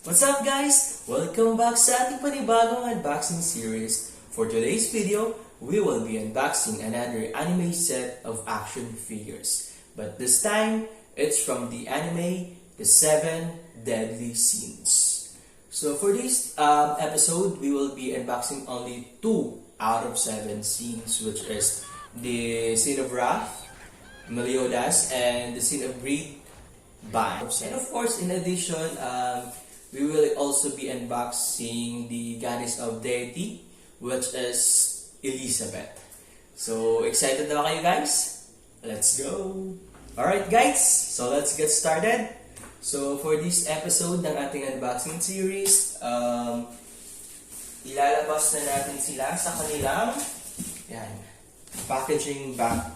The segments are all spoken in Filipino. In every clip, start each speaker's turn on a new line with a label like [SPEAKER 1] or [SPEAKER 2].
[SPEAKER 1] What's up guys? Welcome back sa ating panibagong unboxing series. For today's video, we will be unboxing another anime set of action figures. But this time, it's from the anime, The Seven Deadly Sins. So for this episode, we will be unboxing only 2 out of 7 scenes, which is the Scene of Wrath, Meliodas, and the Scene of Greed, Ban. And of course, in addition, we will also be unboxing the Goddess of Deity, which is Elizabeth. So, excited na ba kayo guys? Let's go! Alright guys, so let's get started. So, for this episode ng ating unboxing series, ilalabas na natin sila sa kanilang packaging box,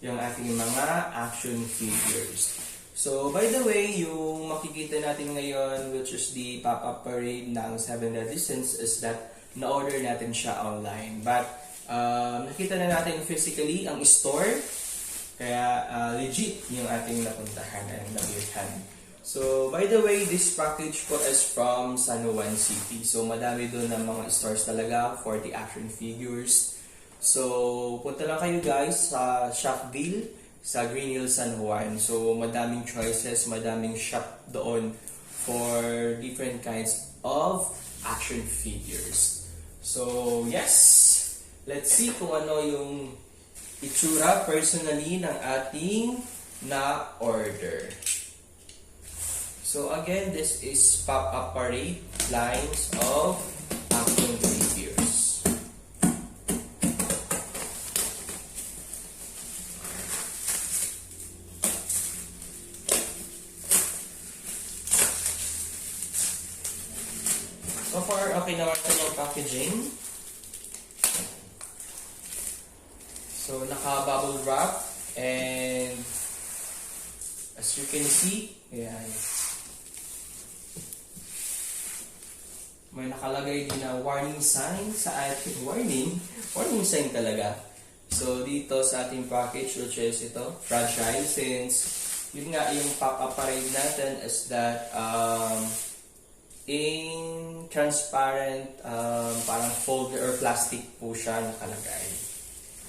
[SPEAKER 1] yung ating mga action figures. So, by the way, yung makikita natin ngayon, which is the pop-up parade ng Seven Deadly Sins, is that na-order natin siya online. But, nakita na natin physically ang store, kaya legit yung ating napuntahan and nabilhan. So, by the way, this package po is from San Juan City. So, madami doon ng mga stores talaga for the action figures. So, punta lang kayo guys sa Shopville, sa Green Hills, San Juan. So, madaming choices, madaming shop doon for different kinds of action figures. So, yes! Let's see kung ano yung itsura personally ng ating na-order. So, again, this is pop-up parade lines of action figures. So far, okay naman ito yung packaging. So, naka-bubble wrap. And, as you can see, ayan. May nakalagay din na warning sign sa ating warning sign talaga. So, dito sa ating package, which is ito, fragile, since yun nga yung pop-up parade natin is that, in transparent parang folder or plastic po siya nakalagay.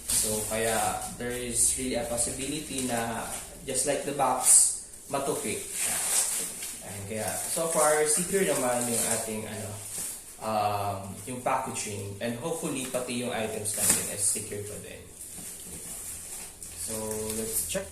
[SPEAKER 1] So kaya there is really a possibility na just like the box, matukik siya. And kaya so far secure naman yung ating yung packaging, and hopefully pati yung items natin is secure pa din. So let's check.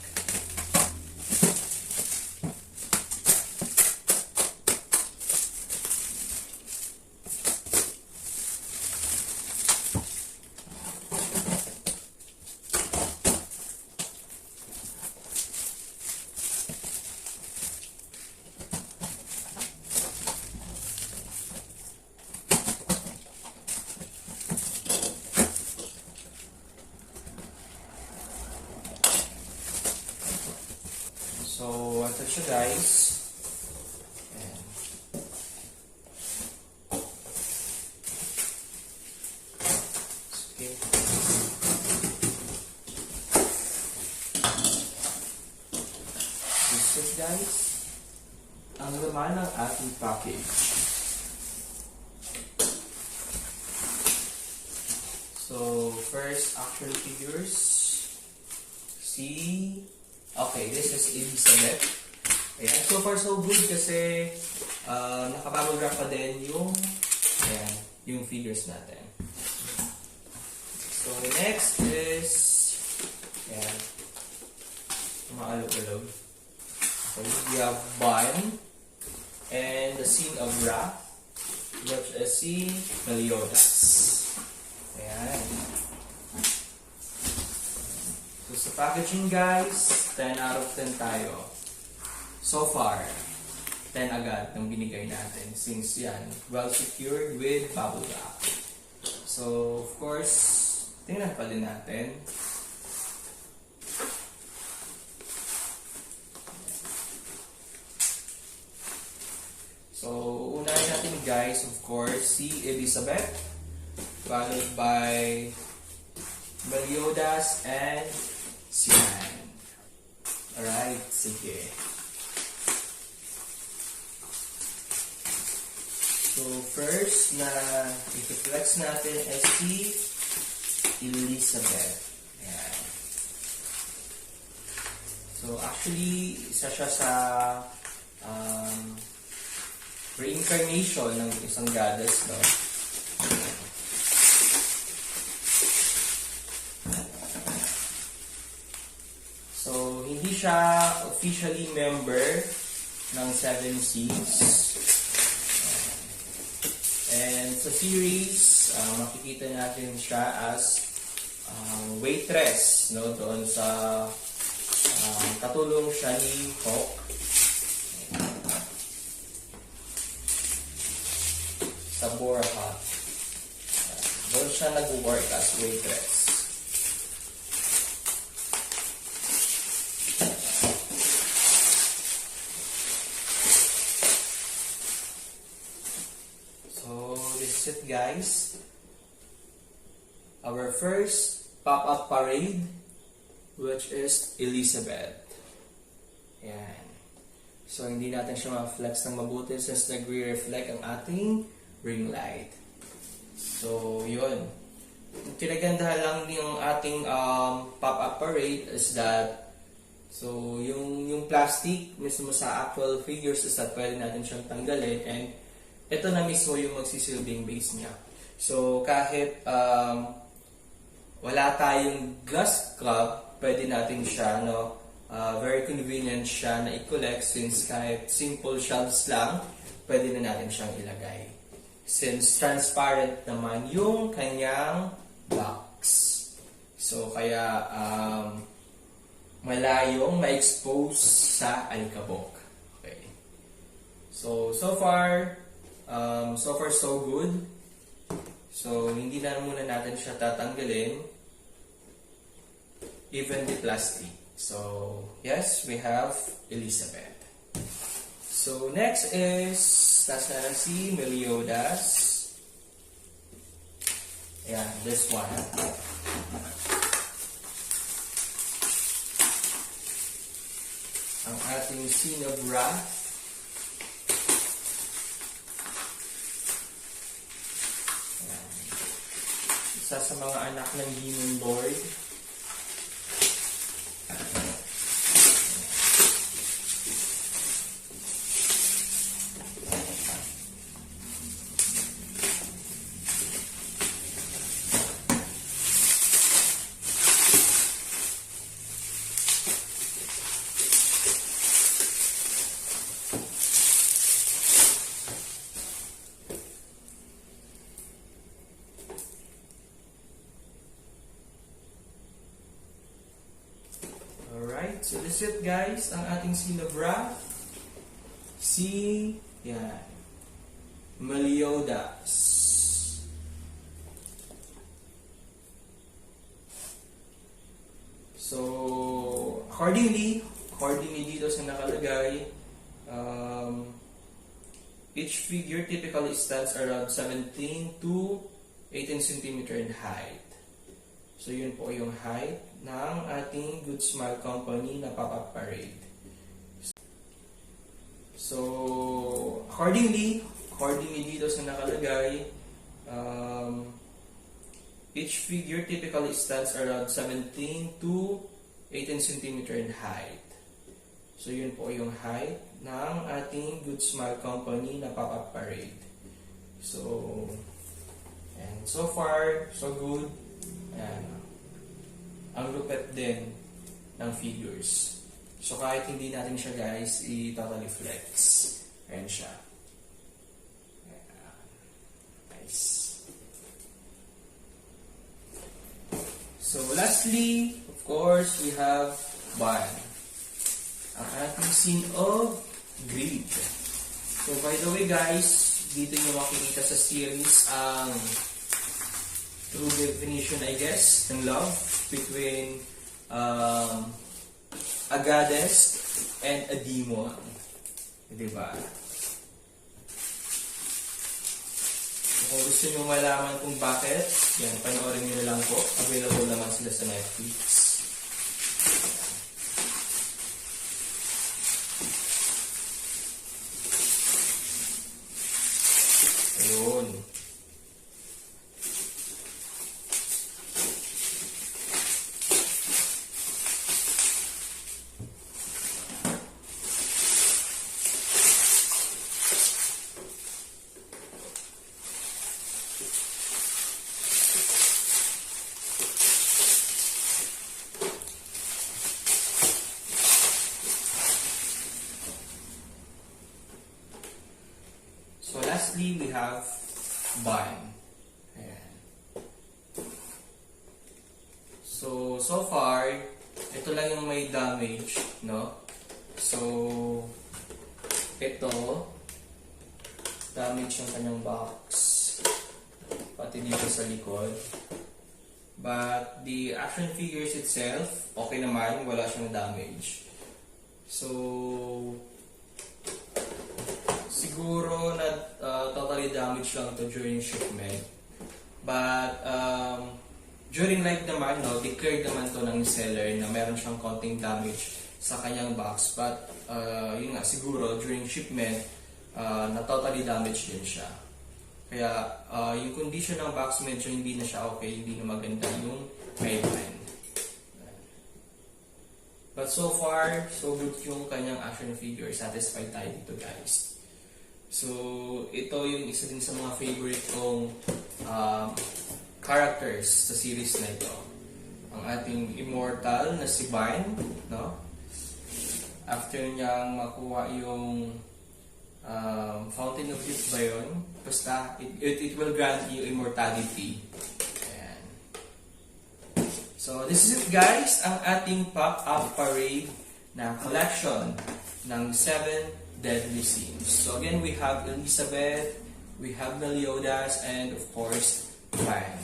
[SPEAKER 1] So, ito siya guys. Ayan. Okay. This is guys ang laman ng ating package. So, first action figures. See. Okay, this is Elizabeth. Ayan, so far so good kasi nakabubble wrap pa din yung figures natin. So next is maalog-alog. Okay, we have Ban and the Scene of Wrath, which is si Meliodas. Ayan. So sa packaging guys, 10 out of 10 tayo. So far, 10 agad ng binigay natin since yan, well secured with bubble wrap. So of course, tingnan pa din natin. So unahin natin guys, of course, si Elizabeth, followed by Meliodas and Sinan. Alright, sige. So, first na i-flex natin ay si Elizabeth. Ayan. So, actually, isa siya sa reincarnation ng isang goddess, no? So, hindi siya officially member ng Seven Seas. And sa series, makikita natin siya as waitress, no? Doon sa katulong siya ni Hawk. Sa Borja. Doon siya nag-work as waitress. So, this is it, guys. Our first pop-up parade, which is Elizabeth. Yan. So, hindi natin siya ma-flex ng mabuti since nagre-reflect ang ating ring light. So, yun. Kinagandahan lang yung ating pop-up parade is that so, yung plastic mismo sa actual figures is that pwede natin siyang tanggalin and ito na mismo yung magsisilbing base niya. So, kahit wala tayong glass cup, pwede natin siya, no, very convenient siya na i-collect since kahit simple shelves lang, pwede na natin siyang ilagay. Since transparent naman yung kanyang box. So, kaya malayong ma-expose sa alikabok. Okay. So far so good. So, hindi na muna natin siya tatanggalin. Even the plastic. So, yes, we have Elizabeth. So, next is, tas na lang si Meliodas. Ayan, this one. Ang ating Scene of Wrath. Ayan. Isa sa mga anak ng Demon Lord. Alright, so this is it, guys, ang ating Scene of Wrath. Yan, Meliodas. So, accordingly dito sa nakalagay, each figure typically stands around 17 to 18 cm in height. So, yun po yung height ng ating Good Smile Company na pop-up parade. So, accordingly dito sa nakalagay, each figure typically stands around 17 to 18 cm in height. So, yun po yung height ng ating Good Smile Company na pop-up parade. So, and so far, so good. Ayan. Ang lupet din ng figures. So, kahit hindi natin siya, guys, i-totally flex. Ayan siya. Ayan. Nice. So, lastly, of course, we have one. Ang ating Scene of Greed. So, by the way, guys, dito nyo makikita sa series ang true definition, I guess, ng love between a goddess and a demon. Diba? So, kung gusto nyo malaman kung bakit, yan, panoorin nyo na lang po. Available naman sila sa Netflix. Ayun. So lastly, we have bun. Ayan. So far, ito lang yung may damage, no? So, ito, damage yung kanyang box. Pati dito sa likod. But the action figures itself, okay naman, wala siyang damage. So, siguro na totally damaged lang to during shipment. But during life naman, no, declared naman to ng seller na meron siyang konting damage sa kanyang box. But yun nga, siguro during shipment, na totally damaged din siya. Kaya yung condition ng box medyo hindi na siya okay, hindi na maganda yung guideline. But so far, so good yung kanyang action figure. Satisfied tayo dito, guys. So, ito yung isa din sa mga favorite kong characters sa series na ito. Ang ating immortal na si Vine, no? After niyang makuha yung Fountain of Youth ba yun? Basta, it will grant you immortality. Ayan. So, this is it, guys. Ang ating pop-up parade na collection ng 7 deadly scenes. So again, we have Elizabeth, we have Meliodas, and of course, Vine.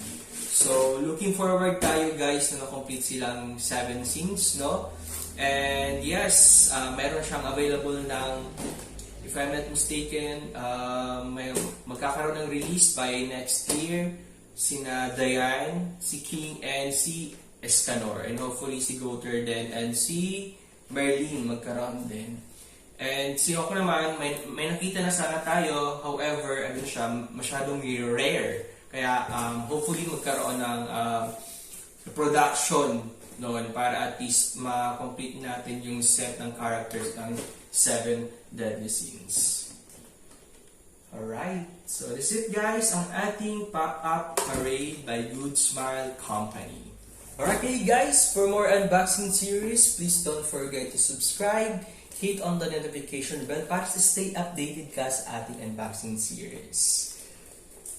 [SPEAKER 1] So looking forward tayo, guys, na na-complete silang 7 scenes, no? And yes, meron siyang available ng, if I'm not mistaken, may magkakaroon ng release by next year, sina Diane, si King, and si Escanor. And hopefully si Gother din, and si Merlin magkaroon din. And si Hawk naman, may nakita na sana tayo, however, ano siya, masyadong rare. Kaya hopefully magkaroon ng production noon para at least ma-complete natin yung set ng characters ng 7 deadly scenes. Alright, so this is it, guys, ang ating pop-up parade by Good Smile Company. Alright, guys, for more unboxing series, please don't forget to subscribe, hit on the notification bell para to stay updated ka sa ating unboxing series.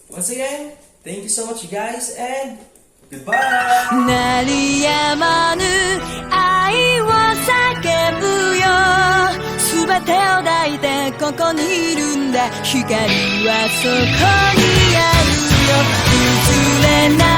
[SPEAKER 1] Once again, thank you so much, guys, and goodbye!
[SPEAKER 2] 鳴りやまぬ愛を叫ぶよすべてを抱いてここにいるんだ光はそこにあるよ譲れない